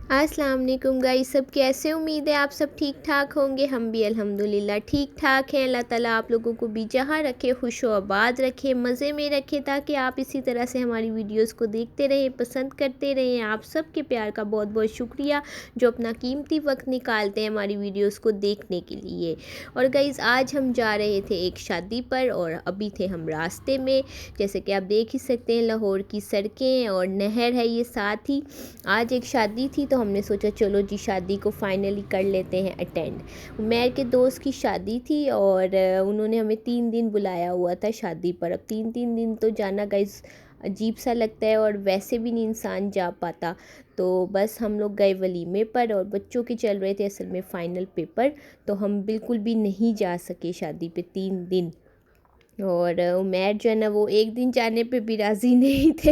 अस्सलाम वालेकुम गाइस, सब कैसे? उम्मीद है आप सब ठीक ठाक होंगे। हम भी अल्हम्दुलिल्लाह ठीक ठाक हैं। अल्लाह ताला आप लोगों को भी जहाँ रखे खुश व आबाद रखे, मज़े में रखे, ताकि आप इसी तरह से हमारी वीडियोस को देखते रहें, पसंद करते रहें। आप सब के प्यार का बहुत बहुत शुक्रिया जो अपना कीमती वक्त निकालते हैं हमारी वीडियोस को देखने के लिए। और गाइस, आज हम जा रहे थे एक शादी पर और अभी थे हम रास्ते में। जैसे कि आप देख ही सकते हैं, लाहौर की सड़कें और नहर है ये साथ ही। आज एक शादी थी तो हमने सोचा चलो जी शादी को फाइनली कर लेते हैं अटेंड। उमैर के दोस्त की शादी थी और उन्होंने हमें 3 दिन बुलाया हुआ था शादी पर। अब 3 दिन तो जाना गाइस अजीब सा लगता है और वैसे भी नहीं इंसान जा पाता। तो बस हम लोग गए वलीमे पर और बच्चों के चल रहे थे असल में फ़ाइनल पेपर, तो हम बिल्कुल भी नहीं जा सके शादी पे 3 दिन। और उमैर जो है ना वो एक दिन जाने पे भी राज़ी नहीं थे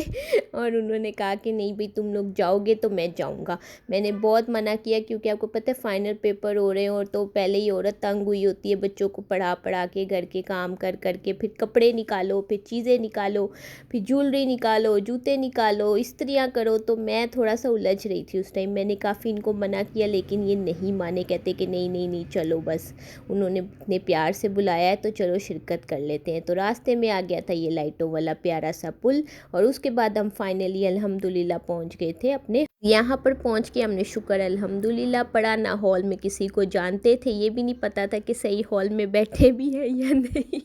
और उन्होंने कहा कि नहीं भाई तुम लोग जाओगे तो मैं जाऊंगा। मैंने बहुत मना किया क्योंकि आपको पता है फ़ाइनल पेपर हो रहे हैं और तो पहले ही औरत तंग हुई होती है बच्चों को पढ़ा पढ़ा के, घर के काम कर कर के, फिर कपड़े निकालो, फिर चीज़ें निकालो, फिर ज्वेलरी निकालो, जूते निकालो, इस्त्रियाँ करो। तो मैं थोड़ा सा उलझ रही थी उस टाइम। मैंने काफ़ी इनको मना किया लेकिन ये नहीं माने, कहते कि नहीं नहीं नहीं चलो बस, उन्होंने इतने प्यार से बुलाया है तो चलो शिरकत कर लेते हैं। तो रास्ते में आ गया था ये लाइटों वाला प्यारा सा पुल और उसके बाद हम फाइनली अल्हम्दुलिल्लाह पहुंच गए थे अपने यहाँ पर। पहुंच के हमने शुक्र अल्हम्दुलिल्लाह पढ़ा ना, हॉल में किसी को जानते थे, ये भी नहीं पता था कि सही हॉल में बैठे भी हैं या नहीं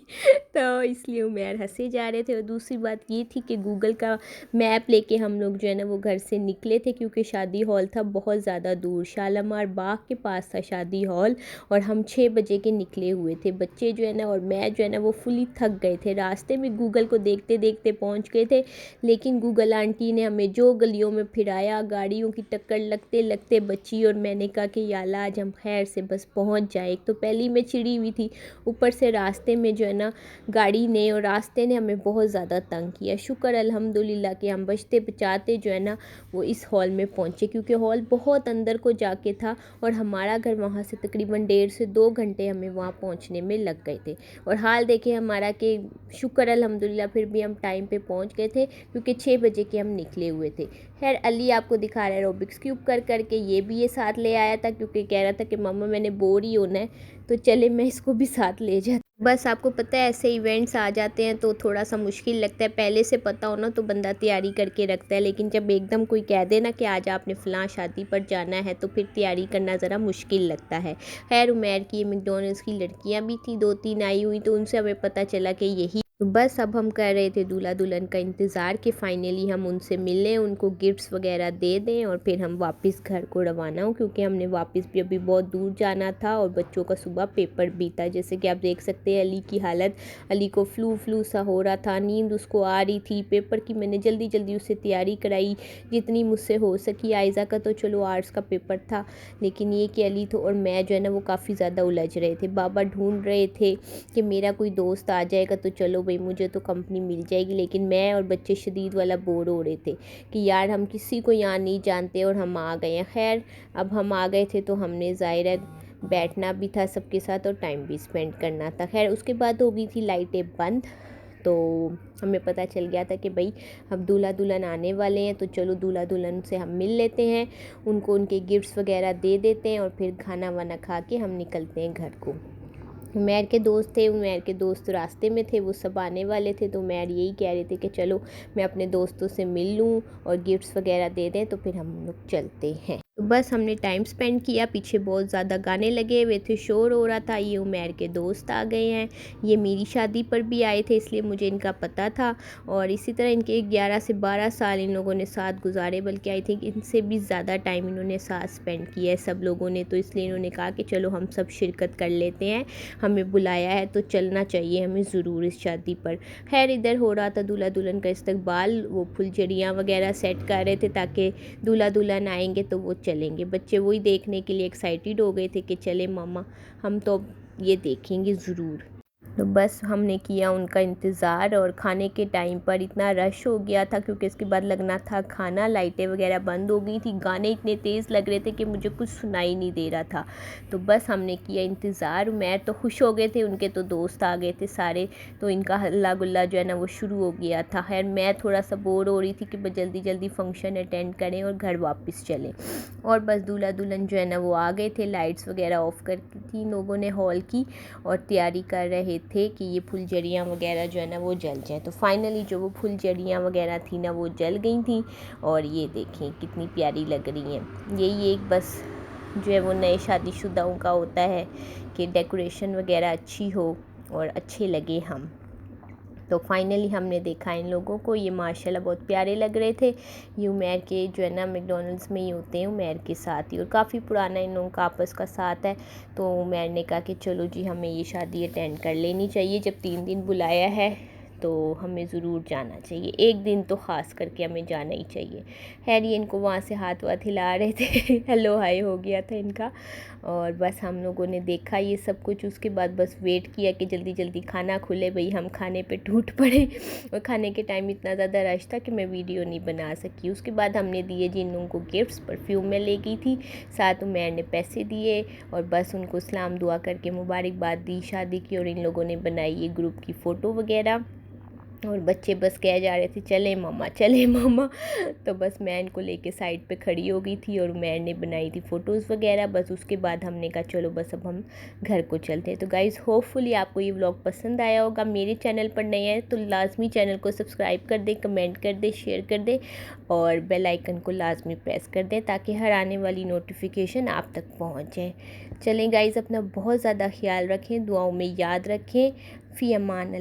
तो इसलिए उमैर हंसे जा रहे थे। और दूसरी बात ये थी कि गूगल का मैप लेके हम लोग जो है ना वो घर से निकले थे क्योंकि शादी हॉल था बहुत ज़्यादा दूर, शालामार बाग के पास था शादी हॉल। और हम 6 बजे के निकले हुए थे। बच्चे जो है ना और मैं जो है ना वो फुली थक गए थे। रास्ते में गूगल को देखते देखते पहुंच गए थे, लेकिन गूगल आंटी ने हमें जो गलियों में फिराया, गाड़ियों की टक्कर लगते लगते बची। और मैंने कहा कि या अल्लाह आज हम खैर से बस पहुंच जाए। एक तो पहली मैं चिड़ी हुई थी, ऊपर से रास्ते में जो है ना गाड़ी ने और रास्ते ने हमें बहुत ज़्यादा तंग किया। शुक्र अल्हम्दुलिल्लाह कि हम बचते बचाते जो है ना वो इस हॉल में पहुँचे, क्योंकि हॉल बहुत अंदर को जाके था और हमारा घर वहाँ से तकरीबन 1.5 से 2 घंटे हमें वहाँ पहुँचने में लग गए थे। और हाल देखे हमारा कि शुक्र अल्हम्दुलिल्लाह फिर भी हम टाइम पे पहुँच गए थे क्योंकि 6 बजे के हम निकले हुए थे। खैर अली आपको दिखा रहा है रोबिक्स क्यूब कर करके, ये भी ये साथ ले आया था क्योंकि कह रहा था कि मम्मा मैंने बोर ही होना है तो चले मैं इसको भी साथ ले जाता। बस आपको पता है ऐसे इवेंट्स आ जाते हैं तो थोड़ा सा मुश्किल लगता है। पहले से पता हो ना तो बंदा तैयारी करके रखता है, लेकिन जब एकदम कोई कह दे ना कि आज आपने फ़लाँ शादी पर जाना है तो फिर तैयारी करना ज़रा मुश्किल लगता है। खैर उमैर की मैकडॉनल्ड्स की लड़कियां भी थी 2-3 आई हुई, तो उनसे हमें पता चला कि यही। तो बस अब हम कर रहे थे दूल्हा दुल्हन का इंतज़ार कि फ़ाइनली हम उनसे मिलें, उनको गिफ्ट्स वगैरह दे दें और फिर हम वापस घर को रवाना हों, क्योंकि हमने वापस भी अभी बहुत दूर जाना था और बच्चों का सुबह पेपर भी था। जैसे कि आप देख सकते हैं अली की हालत, अली को फ्लू सा हो रहा था, नींद उसको आ रही थी। पेपर की मैंने जल्दी जल्दी उससे तैयारी कराई जितनी मुझसे हो सकी। आयज़ा का तो चलो आर्ट्स का पेपर था, लेकिन ये कि अली तो और मैं जो है ना वो काफ़ी ज़्यादा उलझ रहे थे। बाबा ढूंढ रहे थे कि मेरा कोई दोस्त आ जाएगा तो चलो भाई मुझे तो कंपनी मिल जाएगी, लेकिन मैं और बच्चे शदीद वाला बोर हो रहे थे कि यार हम किसी को यहाँ नहीं जानते और हम आ गए हैं। खैर अब हम आ गए थे तो हमने ज़ाहिर है बैठना भी था सबके साथ और टाइम भी स्पेंड करना था। खैर उसके बाद हो गई थी लाइटें बंद, तो हमें पता चल गया था कि भाई अब दूल्हा दुल्हन आने वाले हैं तो चलो दूल्हा दुल्हन से हम मिल लेते हैं, उनको उनके गिफ्ट्स वगैरह दे देते हैं और फिर खाना वाना खा के हम निकलते हैं घर को। उमैर के दोस्त थे, उमैर के दोस्त रास्ते में थे, वो सब आने वाले थे, तो उमैर यही कह रहे थे कि चलो मैं अपने दोस्तों से मिल लूँ और गिफ्ट्स वगैरह दे दें तो फिर हम लोग चलते हैं। तो बस हमने टाइम स्पेंड किया, पीछे बहुत ज़्यादा गाने लगे हुए थे, शोर हो रहा था। ये उमैर के दोस्त आ गए हैं, ये मेरी शादी पर भी आए थे इसलिए मुझे इनका पता था। और इसी तरह इनके 11 से 12 साल इन लोगों ने साथ गुजारे, बल्कि आई थिंक इनसे भी ज़्यादा टाइम इन्होंने साथ स्पेंड किया है सब लोगों ने। तो इसलिए इन्होंने कहा कि चलो हम सब शिरकत कर लेते हैं, हमें बुलाया है तो चलना चाहिए हमें ज़रूर इस शादी पर। खैर इधर हो रहा था दूल्हा दुल्हन का इस्तकबाल, वो फुलझड़ियाँ वगैरह सेट कर रहे थे ताकि दूल्हा दुल्हन आएंगे तो वो चलेंगे। बच्चे वही देखने के लिए एक्साइटेड हो गए थे कि चले मामा हम तो ये देखेंगे ज़रूर। तो बस हमने किया उनका इंतज़ार और खाने के टाइम पर इतना रश हो गया था क्योंकि इसके बाद लगना था खाना, लाइटें वगैरह बंद हो गई थी, गाने इतने तेज़ लग रहे थे कि मुझे कुछ सुनाई नहीं दे रहा था। तो बस हमने किया इंतज़ार। मैं तो खुश हो गए थे, उनके तो दोस्त आ गए थे सारे, तो इनका हल्ला गुल्ला जो है ना वो शुरू हो गया था। खैर मैं थोड़ा सा बोर हो रही थी कि बस जल्दी जल्दी फंक्शन अटेंड करें और घर वापस चलें। और बस दूल्हा दुल्हन जो है ना वो आ गए थे, लाइट्स वगैरह ऑफ़ कर थी इन लोगों ने हॉल की, और तैयारी कर रहे थे कि ये फुलझड़ियाँ वगैरह जो है ना वो जल जाएँ। तो फाइनली जो वो फुलझड़ियाँ वगैरह थी ना वो जल गई थी, और ये देखें कितनी प्यारी लग रही हैं। यही एक बस जो है वो नए शादीशुदाओं का होता है कि डेकोरेशन वगैरह अच्छी हो और अच्छे लगे हम। तो फाइनली हमने देखा इन लोगों को, ये माशाल्लाह बहुत प्यारे लग रहे थे। ये उमैर के जो है ना मैकडॉनल्ड्स में ही होते हैं, उमैर के साथ ही, और काफ़ी पुराना इन लोगों का आपस का साथ है। तो उमैर ने कहा कि चलो जी हमें ये शादी अटेंड कर लेनी चाहिए, जब 3 दिन बुलाया है तो हमें ज़रूर जाना चाहिए, एक दिन तो ख़ास करके हमें जाना ही चाहिए। खैर ये इनको वहाँ से हाथ वाथ हिला रहे थे हेलो हाय हो गया था इनका, और बस हम लोगों ने देखा ये सब कुछ। उसके बाद बस वेट किया कि जल्दी जल्दी खाना खुले, भाई हम खाने पे टूट पड़े। और खाने के टाइम इतना ज़्यादा रश था कि मैं वीडियो नहीं बना सकी। उसके बाद हमने दिए जी इन लोगों को गिफ्ट्स, परफ्यूम में ले गई थी, साथ उमैर ने पैसे दिए, और बस उनको सलाम दुआ करके मुबारकबाद दी शादी की। और इन लोगों ने बनाई ये ग्रुप की फ़ोटो वगैरह, और बच्चे बस कह जा रहे थे चले मामा चले मामा। तो बस मैं इनको लेके साइड पे खड़ी हो गई थी, और मैंने ने बनाई थी फ़ोटोज़ वगैरह। बस उसके बाद हमने कहा चलो बस अब हम घर को चलते हैं। तो गाइज़ होपफुली आपको ये व्लॉग पसंद आया होगा। मेरे चैनल पर नए हैं तो लाजमी चैनल को सब्सक्राइब कर दें, कमेंट कर दें, शेयर कर दें, और बेल आइकन को लाजमी प्रेस कर दें ताकि हर आने वाली नोटिफिकेशन आप तक पहुँच जाए। चलें गाइज़, अपना बहुत ज़्यादा ख्याल रखें, दुआओं में याद रखें। फ़ी अमान।